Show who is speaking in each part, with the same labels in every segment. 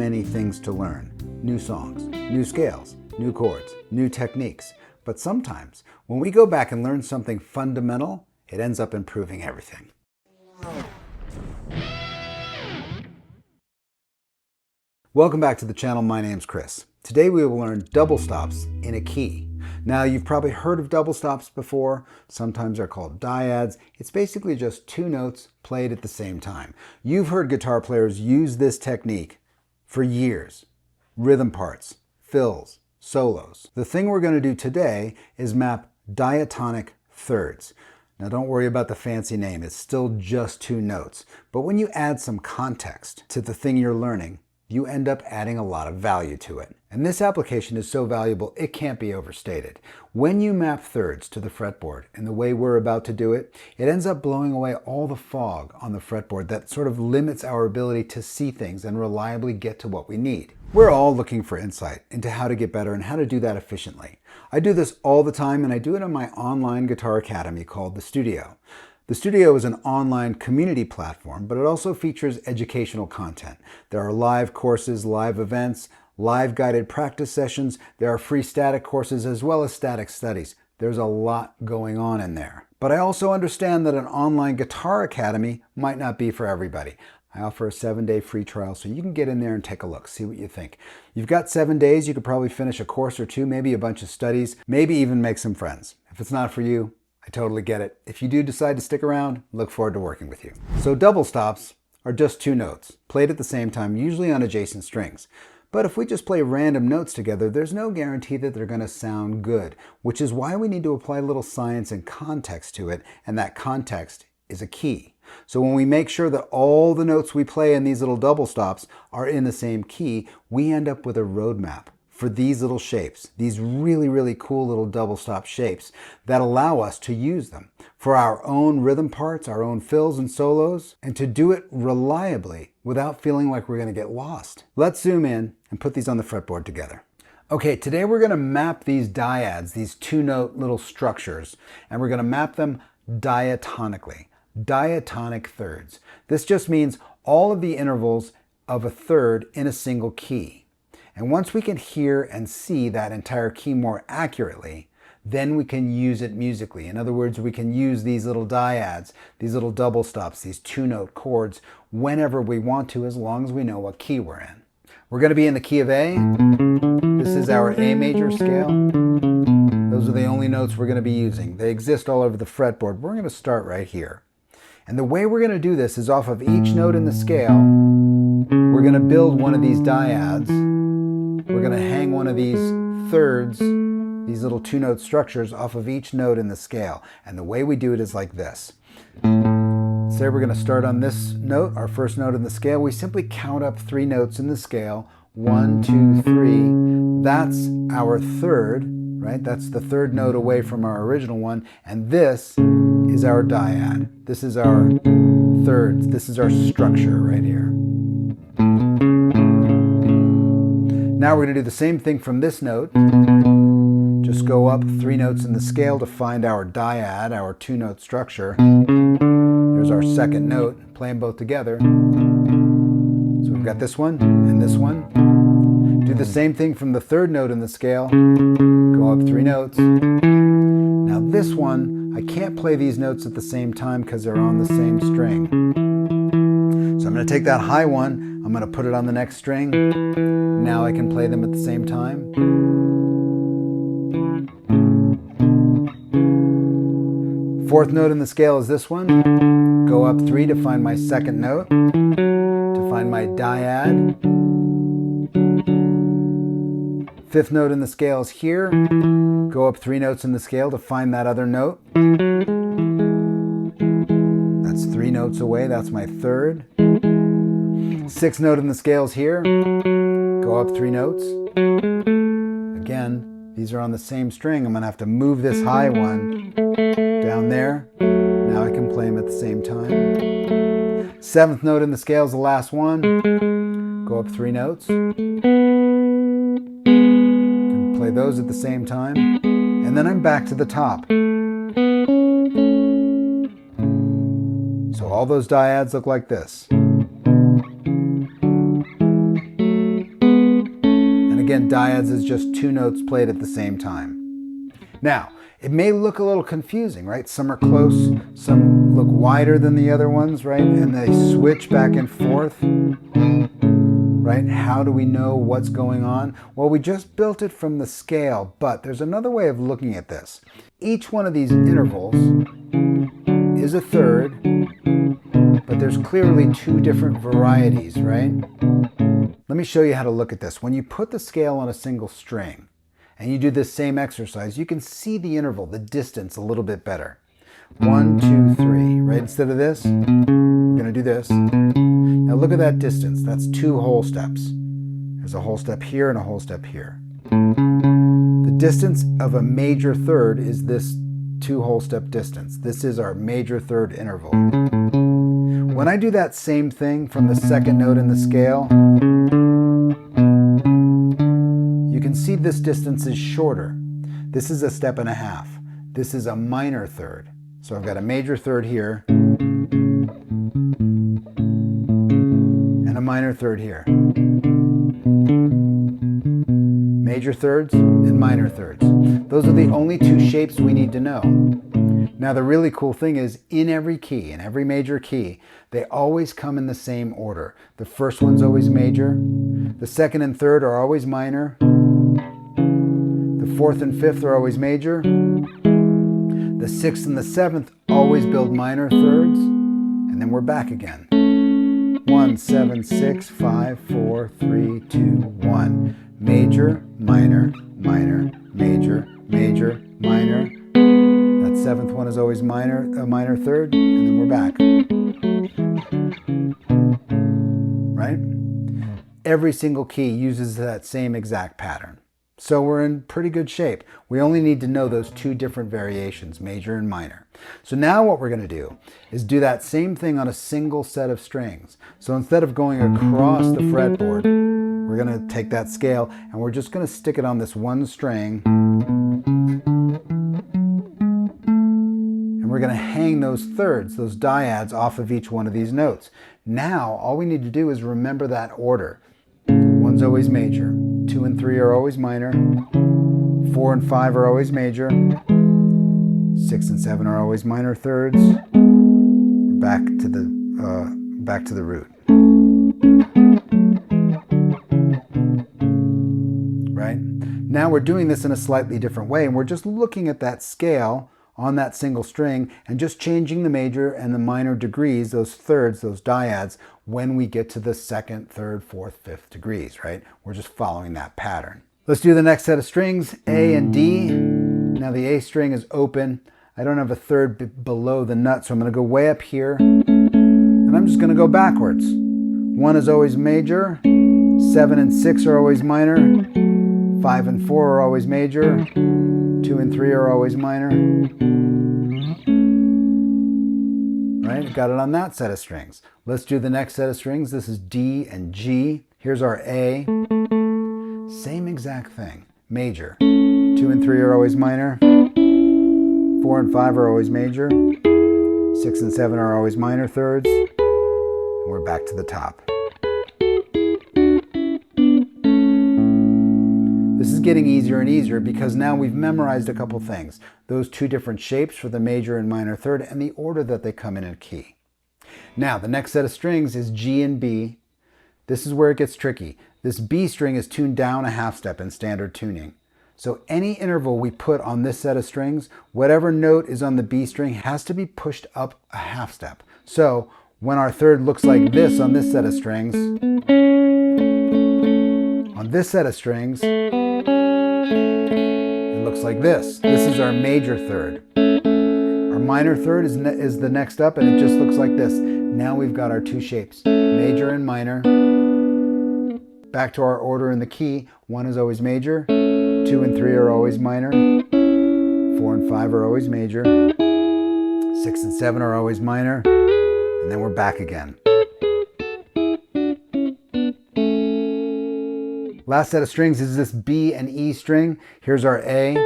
Speaker 1: many things to learn. New songs, new scales, new chords, new techniques. But sometimes, when we go back and learn something fundamental, it ends up improving everything. Welcome back to the channel. My name's Chris. Today we will learn double stops in a key. Now, you've probably heard of double stops before. Sometimes they're called dyads. It's basically just two notes played at the same time. You've heard guitar players use this technique for years. Rhythm parts, fills, solos. The thing we're going to do today is map diatonic thirds. Now, don't worry about the fancy name. It's still just two notes. But when you add some context to the thing you're learning, you end up adding a lot of value to it. And this application is so valuable, it can't be overstated. When you map thirds to the fretboard in the way we're about to do it, it ends up blowing away all the fog on the fretboard that sort of limits our ability to see things and reliably get to what we need. We're all looking for insight into how to get better and how to do that efficiently. I do this all the time, and I do it on my online guitar academy called The Studio. The Studio is an online community platform, but it also features educational content. There are live courses, live events, live guided practice sessions. There are free static courses as well as static studies. There's a lot going on in there. But I also understand that an online guitar academy might not be for everybody. I offer a 7-day free trial so you can get in there and take a look, see what you think. You've got 7 days, you could probably finish a course or two, maybe a bunch of studies, maybe even make some friends. If it's not for you, I totally get it. If you do decide to stick around, look forward to working with you. So double stops are just two notes, played at the same time, usually on adjacent strings. But if we just play random notes together, there's no guarantee that they're going to sound good, which is why we need to apply a little science and context to it, and that context is a key. So when we make sure that all the notes we play in these little double stops are in the same key, we end up with a roadmap for these little shapes, these really cool little double stop shapes that allow us to use them for our own rhythm parts, our own fills and solos, and to do it reliably without feeling like we're going to get lost. Let's zoom in and put these on the fretboard together. Okay, today we're going to map these dyads, these two-note little structures, and we're going to map them diatonically, diatonic thirds. This just means all of the intervals of a third in a single key. And once we can hear and see that entire key more accurately, then we can use it musically. In other words, we can use these little dyads, these little double stops, these two-note chords, whenever we want to, as long as we know what key we're in. We're going to be in the key of A. This is our A major scale. Those are the only notes we're going to be using. They exist all over the fretboard. We're going to start right here. And the way we're going to do this is off of each note in the scale, we're going to build one of these dyads. We're going to hang one of these thirds, these little two-note structures, off of each note in the scale. And the way we do it is like this. Say we're going to start on this note, our first note in the scale. We simply count up 3 notes in the scale. 1, 2, 3. That's our third, right? That's the third note away from our original one. And this is our dyad. This is our thirds. This is our structure right here. Now we're going to do the same thing from this note. Just go up 3 notes in the scale to find our dyad, our two-note structure. Here's our second note. Play them both together. So we've got this one and this one. Do the same thing from the third note in the scale. Go up 3 notes. Now this one, I can't play these notes at the same time because they're on the same string. So I'm going to take that high one, I'm going to put it on the next string. Now I can play them at the same time. Fourth note in the scale is this one. Go up 3 to find my second note, to find my dyad. Fifth note in the scale is here. Go up 3 notes in the scale to find that other note. That's 3 notes away, that's my third. Sixth note in the scale is here. Go up 3 notes. Again, these are on the same string. I'm going to have to move this high one down there. Now I can play them at the same time. Seventh note in the scale is the last one. Go up 3 notes. Can play those at the same time. And then I'm back to the top. So all those dyads look like this. again, dyads is just two notes played at the same time. Now, it may look a little confusing, right? Some are close, some look wider than the other ones, right? And they switch back and forth, right? How do we know what's going on? Well, we just built it from the scale, but there's another way of looking at this. Each one of these intervals is a third, but there's clearly two different varieties, right? Let me show you how to look at this. When you put the scale on a single string and you do this same exercise, you can see the interval, the distance a little bit better. 1, 2, 3, right? Instead of this, we're going to do this. Now look at that distance. That's 2 whole steps. There's a whole step here and a whole step here. The distance of a major third is this 2 whole step distance. This is our major third interval. When I do that same thing from the second note in the scale, you can see this distance is shorter. This is a step and a half. This is a minor third. So I've got a major third here and a minor third here. Major thirds and minor thirds. Those are the only 2 shapes we need to know. Now the really cool thing is in every key, in every major key, they always come in the same order. The first one's always major, the second and third are always minor, the fourth and fifth are always major, the sixth and the seventh always build minor thirds, and then we're back again. 1, 7, 6, 5, 4, 3, 2, 1. Major, minor, minor, major, major, minor. That seventh one is always minor, a minor third, and then we're back. Right? Every single key uses that same exact pattern. So we're in pretty good shape. We only need to know those 2 different variations, major and minor. So now what we're going to do is do that same thing on a single set of strings. So instead of going across the fretboard, we're going to take that scale and we're just going to stick it on this one string. And we're going to hang those thirds, those dyads, off of each one of these notes. Now, all we need to do is remember that order. 1's always major. 2 and 3 are always minor. 4 and 5 are always major. 6 and 7 are always minor thirds. We're back to the root. Right? Now we're doing this in a slightly different way, and we're just looking at that scale on that single string and just changing the major and the minor degrees, those thirds, those dyads, when we get to the second, third, fourth, fifth degrees, right? We're just following that pattern. Let's do the next set of strings, A and D. Now the A string is open. I don't have a third below the nut, so I'm going to go way up here, and I'm just going to go backwards. 1 is always major, 7 and 6 are always minor, 5 and 4 are always major, 2 and 3 are always minor. Right, got it on that set of strings. Let's do the next set of strings. This is D and G. Here's our A. Same exact thing. Major. 2 and 3 are always minor. 4 and 5 are always major. 6 and 7 are always minor thirds. And we're back to the top. This is getting easier and easier because now we've memorized a couple things. Those 2 different shapes for the major and minor third and the order that they come in a key. Now, the next set of strings is G and B. This is where it gets tricky. This B string is tuned down a half step in standard tuning. So any interval we put on this set of strings, whatever note is on the B string has to be pushed up a half step. So when our third looks like this on this set of strings, it looks like this. This is our major third. Our minor third is the next up, and it just looks like this. Now we've got our 2 shapes, major and minor. Back to our order in the key. 1 is always major, 2 and 3 are always minor, 4 and 5 are always major, 6 and 7 are always minor, and then we're back again. Last set of strings is this B and E string. Here's our A.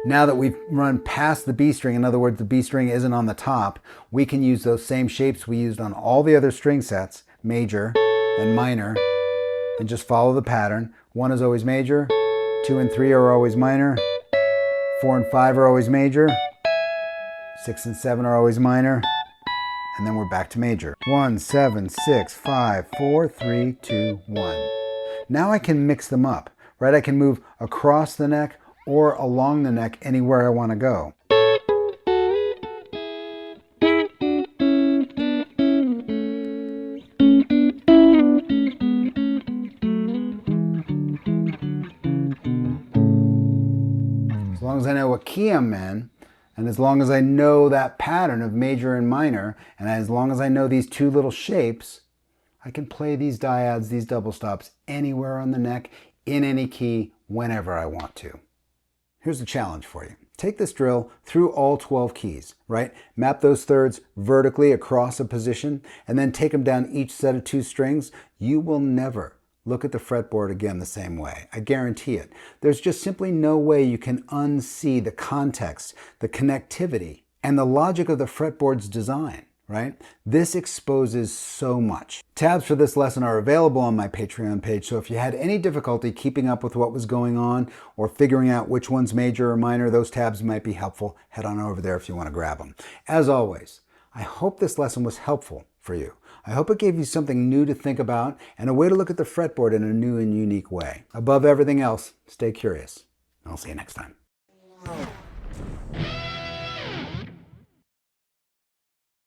Speaker 1: Now that we've run past the B string, in other words, the B string isn't on the top, we can use those same shapes we used on all the other string sets, major and minor, and just follow the pattern. 1 is always major, 2 and 3 are always minor, 4 and 5 are always major, 6 and 7 are always minor, and then we're back to major. 1, 7, 6, 5, 4, 3, 2, 1. Now I can mix them up, right? I can move across the neck or along the neck anywhere I want to go. As long as I know what key I'm in, and as long as I know that pattern of major and minor, and as long as I know these two little shapes, I can play these dyads, these double stops, anywhere on the neck, in any key, whenever I want to. Here's the challenge for you. Take this drill through all 12 keys, right? Map those thirds vertically across a position, and then take them down each set of 2 strings. You will never look at the fretboard again the same way. I guarantee it. There's just simply no way you can unsee the context, the connectivity, and the logic of the fretboard's design, right? This exposes so much. Tabs for this lesson are available on my Patreon page, so if you had any difficulty keeping up with what was going on or figuring out which one's major or minor, those tabs might be helpful. Head on over there if you want to grab them. As always, I hope this lesson was helpful for you. I hope it gave you something new to think about and a way to look at the fretboard in a new and unique way. Above everything else, stay curious. I'll see you next time.